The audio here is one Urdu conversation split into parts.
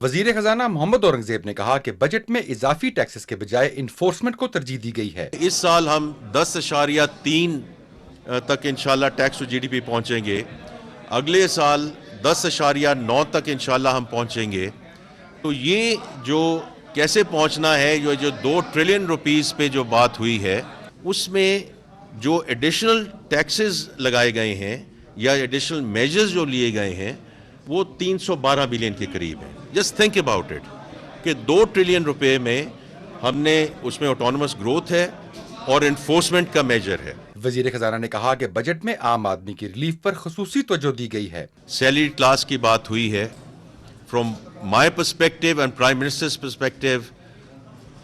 وزیر خزانہ محمد اورنگزیب نے کہا کہ بجٹ میں اضافی ٹیکسز کے بجائے انفورسمنٹ کو ترجیح دی گئی ہے۔ اس سال ہم 10.3 تک انشاءاللہ tax to G D P پہنچیں گے، اگلے سال 10.9 تک انشاءاللہ ہم پہنچیں گے۔ تو یہ جو کیسے پہنچنا ہے، جو 2 ٹریلین روپیز پہ جو بات ہوئی ہے، اس میں جو ایڈیشنل ٹیکسز لگائے گئے ہیں یا ایڈیشنل میجرز جو لیے گئے ہیں وہ 312 بلین کے قریب ہیں۔ جسٹ تھنک اباؤٹ اٹ کہ 2 ٹریلین روپے میں ہم نے اس میں آٹونومس گروتھ ہے اور انفورسمنٹ کا میجر ہے۔ وزیر خزانہ نے کہا کہ بجٹ میں عام آدمی کی ریلیف پر خصوصی توجہ دی گئی ہے۔ سیلری کلاس کی بات ہوئی ہے۔ From my perspective and prime ministers perspective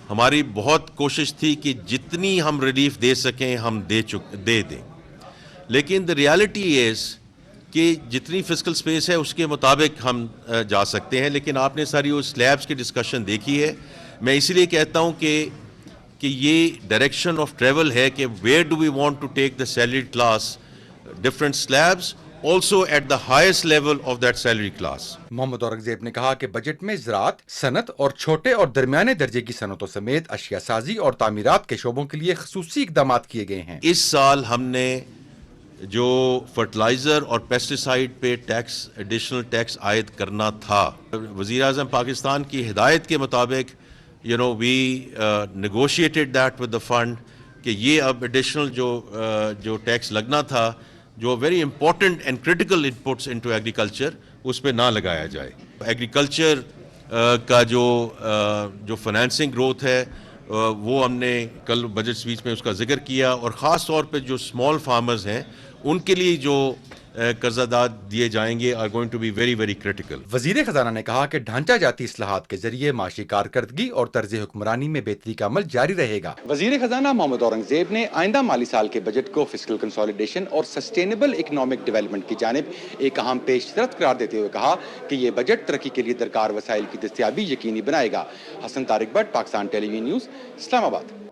ہماری بہت کوشش تھی کہ جتنی ہم ریلیف دے سکیں ہم دے دیں، لیکن دا ریالٹی از کہ جتنی فسکل سپیس ہے اس کے مطابق ہم جا سکتے ہیں، لیکن آپ نے ساری وہ سلیبس کی ڈسکشن دیکھی ہے۔ میں اسی لیے کہتا ہوں کہ یہ ڈائریکشن آف ٹریول ہے کہ where do we want to take the salary class, different syllabus also at the highest level of that salary class۔ Muhammad Aurangzeb نے کہا کہ بجٹ میں زراعت، صنعت اور چھوٹے اور درمیانے درجے کی صنعتوں سمیت اشیاء سازی اور تعمیرات کے شعبوں کے لیے خصوصی اقدامات کیے گئے ہیں۔ اس سال ہم نے جو فرٹیلائزر اور پیسٹیسائڈ پہ ٹیکس، ایڈیشنل ٹیکس عائد کرنا تھا، وزیر اعظم پاکستان کی ہدایت کے مطابق we negotiated that with the fund کہ یہ اب ایڈیشنل جو ٹیکس لگنا تھا، جو very important and critical inputs into agriculture, اس پہ نہ لگایا جائے۔ ایگریکلچر کا جو فائنینسنگ گروتھ ہے وہ ہم نے کل بجٹ سپیچ میں اس کا ذکر کیا، اور خاص طور پہ جو اسمال فارمرز ہیں ان کے لیے جو قرضہ داد دیے جائیں گے are going to be very very critical. وزیر خزانہ نے کہا کہ ڈھانچہ جاتی اصلاحات کے ذریعے معاشی کارکردگی اور طرز حکمرانی میں بہتری کا عمل جاری رہے گا۔ وزیر خزانہ محمد اورنگزیب نے آئندہ مالی سال کے بجٹ کو فسکل کنسالیڈیشن اور سسٹینیبل اکنامک ڈیولپمنٹ کی جانب ایک اہم پیش رفت قرار دیتے ہوئے کہا کہ یہ بجٹ ترقی کے لیے درکار وسائل کی دستیابی یقینی بنائے گا۔ حسن طارق بٹ، پاکستان ٹیلی ویژن نیوز، اسلام آباد۔